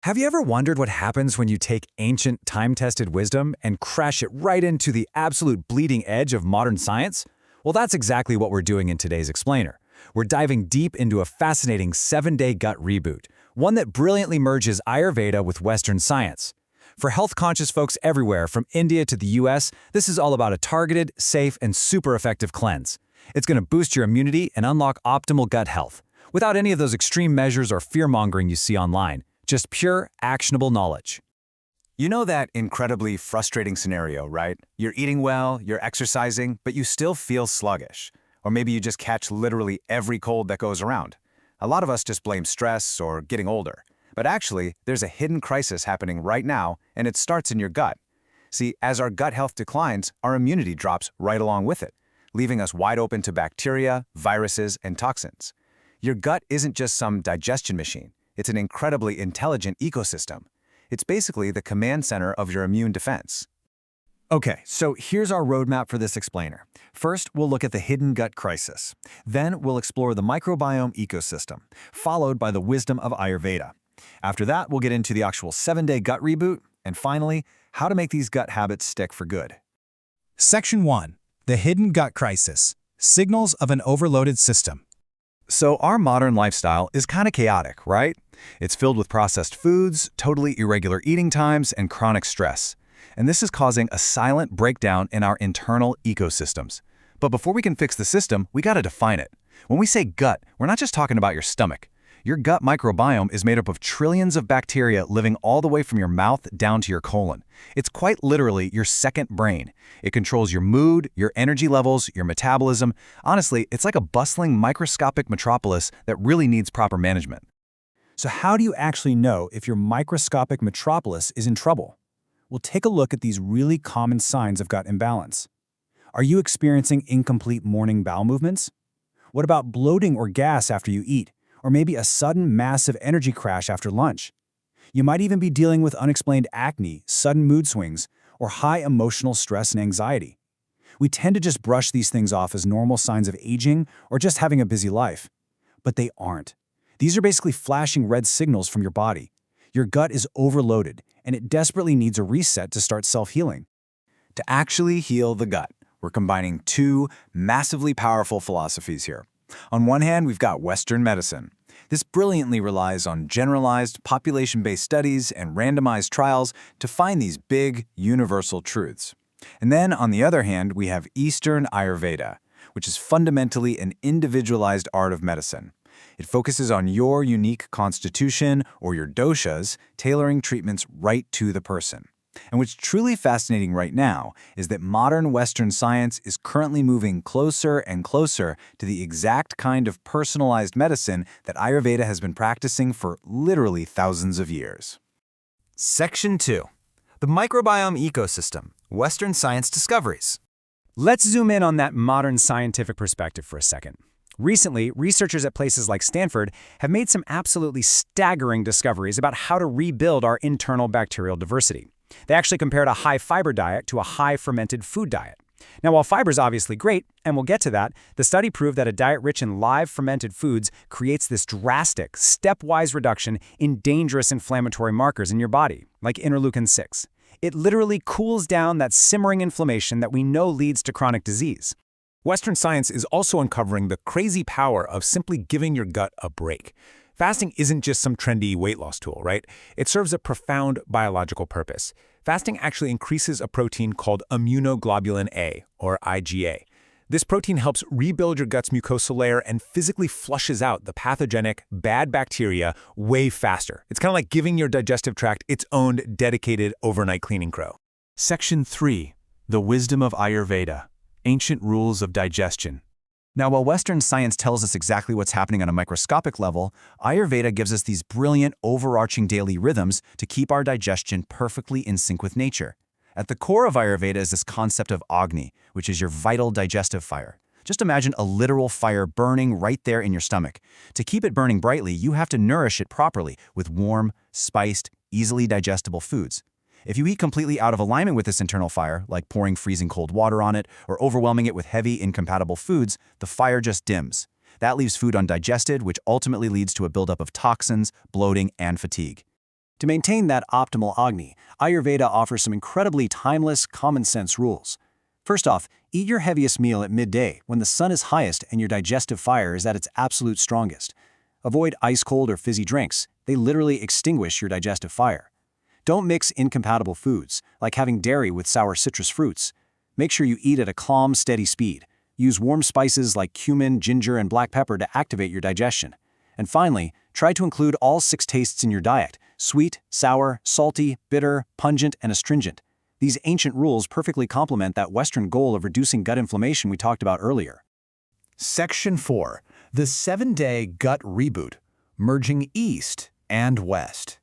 Have you ever wondered what happens when you take ancient, time-tested wisdom and crash it right into the absolute bleeding edge of modern science? Well, that's exactly what we're doing in today's Explainer. We're diving deep into a fascinating 7-day gut reboot, one that brilliantly merges Ayurveda with Western science. For health-conscious folks everywhere, from India to the US, this is all about a targeted, safe, and super effective cleanse. It's going to boost your immunity and unlock optimal gut health, without any of those extreme measures or fear-mongering you see online. Just pure, actionable knowledge. You know that incredibly frustrating scenario, right? You're eating well, you're exercising, but you still feel sluggish. Or maybe you just catch literally every cold that goes around. A lot of us just blame stress or getting older. But actually, there's a hidden crisis happening right now, and it starts in your gut. See, as our gut health declines, our immunity drops right along with it, leaving us wide open to bacteria, viruses, and toxins. Your gut isn't just some digestion machine. It's an incredibly intelligent ecosystem. It's basically the command center of your immune defense. Okay, so here's our roadmap for this explainer. First, we'll look at the hidden gut crisis. Then, we'll explore the microbiome ecosystem, followed by the wisdom of Ayurveda. After that, we'll get into the actual 7-day gut reboot, and finally, how to make these gut habits stick for good. Section 1. The Hidden Gut Crisis. Signals of an Overloaded System. So our modern lifestyle is kind of chaotic, right? It's filled with processed foods, totally irregular eating times, and chronic stress. And this is causing a silent breakdown in our internal ecosystems. But before we can fix the system, we got to define it. When we say gut, we're not just talking about your stomach. Your gut microbiome is made up of trillions of bacteria living all the way from your mouth down to your colon. It's quite literally your second brain. It controls your mood, your energy levels, your metabolism. Honestly, it's like a bustling microscopic metropolis that really needs proper management. So how do you actually know if your microscopic metropolis is in trouble? We'll take a look at these really common signs of gut imbalance. Are you experiencing incomplete morning bowel movements? What about bloating or gas after you eat? Or maybe a sudden massive energy crash after lunch? You might even be dealing with unexplained acne, sudden mood swings, or high emotional stress and anxiety. We tend to just brush these things off as normal signs of aging or just having a busy life. But they aren't. These are basically flashing red signals from your body. Your gut is overloaded, and it desperately needs a reset to start self-healing. To actually heal the gut, we're combining two massively powerful philosophies here. On one hand, we've got Western medicine. This brilliantly relies on generalized, population-based studies and randomized trials to find these big, universal truths. And then, on the other hand, we have Eastern Ayurveda, which is fundamentally an individualized art of medicine. It focuses on your unique constitution or your doshas, tailoring treatments right to the person. And what's truly fascinating right now is that modern Western science is currently moving closer and closer to the exact kind of personalized medicine that Ayurveda has been practicing for literally thousands of years. Section 2. The Microbiome Ecosystem. Western Science Discoveries. Let's zoom in on that modern scientific perspective for a second. Recently, researchers at places like Stanford have made some absolutely staggering discoveries about how to rebuild our internal bacterial diversity. They actually compared a high-fiber diet to a high-fermented food diet. Now, while fiber is obviously great, and we'll get to that, the study proved that a diet rich in live fermented foods creates this drastic, stepwise reduction in dangerous inflammatory markers in your body, like interleukin-6. It literally cools down that simmering inflammation that we know leads to chronic disease. Western science is also uncovering the crazy power of simply giving your gut a break. Fasting isn't just some trendy weight loss tool, right? It serves a profound biological purpose. Fasting actually increases a protein called immunoglobulin A, or IgA. This protein helps rebuild your gut's mucosal layer and physically flushes out the pathogenic, bad bacteria way faster. It's kind of like giving your digestive tract its own dedicated overnight cleaning crow. Section 3. The Wisdom of Ayurveda. Ancient Rules of Digestion. Now, while Western science tells us exactly what's happening on a microscopic level, Ayurveda gives us these brilliant, overarching daily rhythms to keep our digestion perfectly in sync with nature. At the core of Ayurveda is this concept of Agni, which is your vital digestive fire. Just imagine a literal fire burning right there in your stomach. To keep it burning brightly, you have to nourish it properly with warm, spiced, easily digestible foods. If you eat completely out of alignment with this internal fire, like pouring freezing cold water on it or overwhelming it with heavy, incompatible foods, the fire just dims. That leaves food undigested, which ultimately leads to a buildup of toxins, bloating, and fatigue. To maintain that optimal Agni, Ayurveda offers some incredibly timeless, common-sense rules. First off, eat your heaviest meal at midday when the sun is highest and your digestive fire is at its absolute strongest. Avoid ice-cold or fizzy drinks. They literally extinguish your digestive fire. Don't mix incompatible foods, like having dairy with sour citrus fruits. Make sure you eat at a calm, steady speed. Use warm spices like cumin, ginger, and black pepper to activate your digestion. And finally, try to include all 6 tastes in your diet: sweet, sour, salty, bitter, pungent, and astringent. These ancient rules perfectly complement that Western goal of reducing gut inflammation we talked about earlier. Section 4. The 7-Day Gut Reboot, Merging East and West.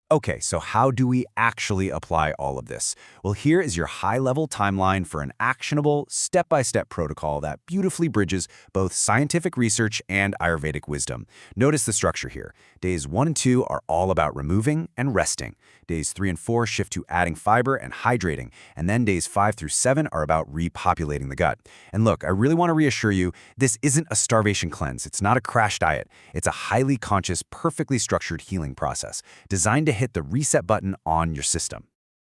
Okay, so how do we actually apply all of this? Well, here is your high-level timeline for an actionable, step-by-step protocol that beautifully bridges both scientific research and Ayurvedic wisdom. Notice the structure here. Days 1 and 2 are all about removing and resting. Days 3 and 4 shift to adding fiber and hydrating. And then days 5 through 7 are about repopulating the gut. And look, I really want to reassure you, this isn't a starvation cleanse. It's not a crash diet. It's a highly conscious, perfectly structured healing process designed to hit the reset button on your system.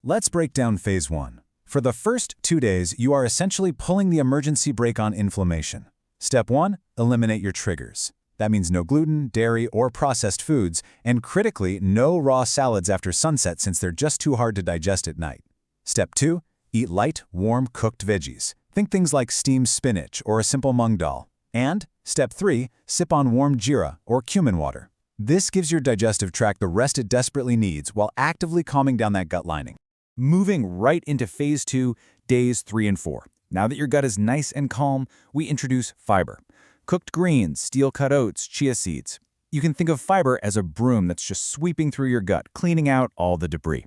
Let's break down Phase 1. For the first 2 days, you are essentially pulling the emergency brake on inflammation. Step 1, eliminate your triggers. That means no gluten, dairy, or processed foods, and critically, no raw salads after sunset since they're just too hard to digest at night. Step 2, eat light, warm, cooked veggies. Think things like steamed spinach or a simple mung dal. And Step 3, sip on warm jeera or cumin water. This gives your digestive tract the rest it desperately needs while actively calming down that gut lining. Moving right into Phase 2, Days 3 and 4. Now that your gut is nice and calm, we introduce fiber. Cooked greens, steel-cut oats, chia seeds. You can think of fiber as a broom that's just sweeping through your gut, cleaning out all the debris.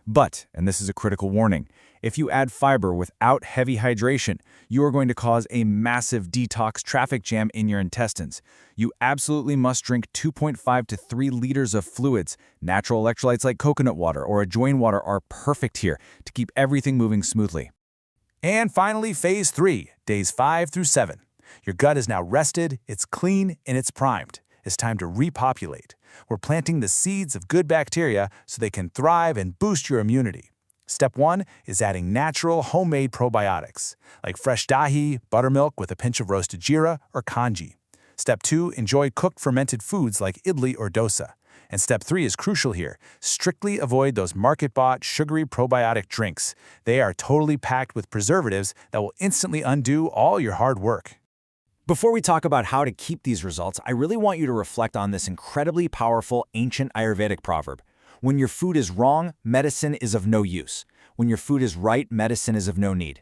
But, and this is a critical warning, if you add fiber without heavy hydration, you are going to cause a massive detox traffic jam in your intestines. You absolutely must drink 2.5 to 3 liters of fluids. Natural electrolytes like coconut water or Ajoin water are perfect here to keep everything moving smoothly. And finally, Phase 3, Days 5 through 7. Your gut is now rested, it's clean, and it's primed. It's time to repopulate. We're planting the seeds of good bacteria so they can thrive and boost your immunity. Step 1 is adding natural, homemade probiotics, like fresh dahi, buttermilk with a pinch of roasted jeera, or kanji. Step 2, enjoy cooked fermented foods like idli or dosa. And Step 3 is crucial here. Strictly avoid those market-bought, sugary probiotic drinks. They are totally packed with preservatives that will instantly undo all your hard work. Before we talk about how to keep these results, I really want you to reflect on this incredibly powerful ancient Ayurvedic proverb. When your food is wrong, medicine is of no use. When your food is right, medicine is of no need.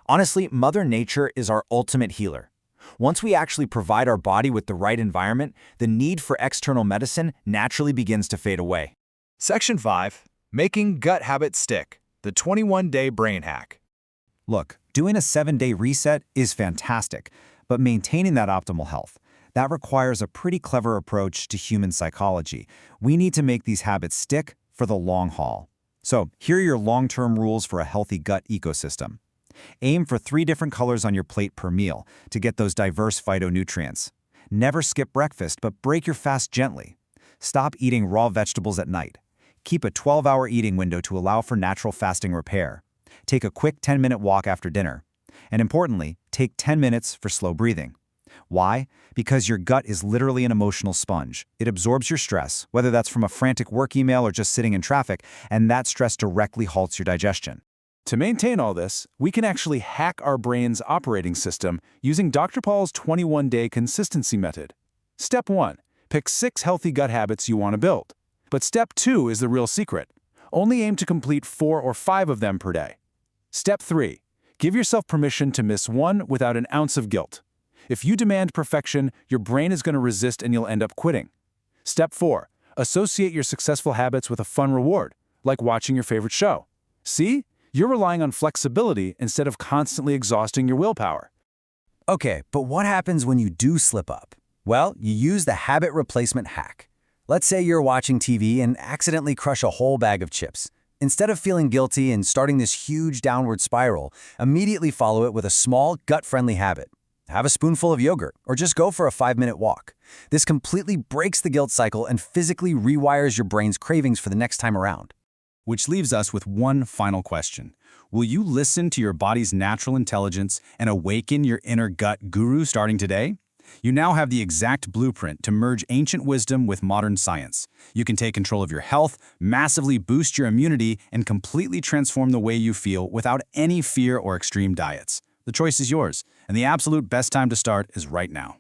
Honestly, Mother Nature is our ultimate healer. Once we actually provide our body with the right environment, the need for external medicine naturally begins to fade away. Section 5. Making Gut Habits Stick, the 21-Day Brain Hack. Look, doing a 7-day reset is fantastic, but maintaining that optimal health, that requires a pretty clever approach to human psychology. We need to make these habits stick for the long haul. So, here are your long-term rules for a healthy gut ecosystem. Aim for 3 different colors on your plate per meal to get those diverse phytonutrients. Never skip breakfast, but break your fast gently. Stop eating raw vegetables at night. Keep a 12-hour eating window to allow for natural fasting repair. Take a quick 10-minute walk after dinner. And importantly, take 10 minutes for slow breathing. Why? Because your gut is literally an emotional sponge. It absorbs your stress, whether that's from a frantic work email or just sitting in traffic, and that stress directly halts your digestion. To maintain all this, we can actually hack our brain's operating system using Dr. Paul's 21-day consistency method. Step 1, pick 6 healthy gut habits you want to build. But Step 2 is the real secret. Only aim to complete 4 or 5 of them per day. Step 3, give yourself permission to miss one without an ounce of guilt. If you demand perfection, your brain is going to resist and you'll end up quitting. Step 4, associate your successful habits with a fun reward, like watching your favorite show. See? You're relying on flexibility instead of constantly exhausting your willpower. Okay, but what happens when you do slip up? Well, you use the habit replacement hack. Let's say you're watching TV and accidentally crush a whole bag of chips. Instead of feeling guilty and starting this huge downward spiral, immediately follow it with a small, gut-friendly habit. have a spoonful of yogurt, or just go for a 5-minute walk. This completely breaks the guilt cycle and physically rewires your brain's cravings for the next time around. Which leaves us with one final question. Will you listen to your body's natural intelligence and awaken your inner gut guru starting today? You now have the exact blueprint to merge ancient wisdom with modern science. You can take control of your health, massively boost your immunity, and completely transform the way you feel without any fear or extreme diets. The choice is yours, and the absolute best time to start is right now.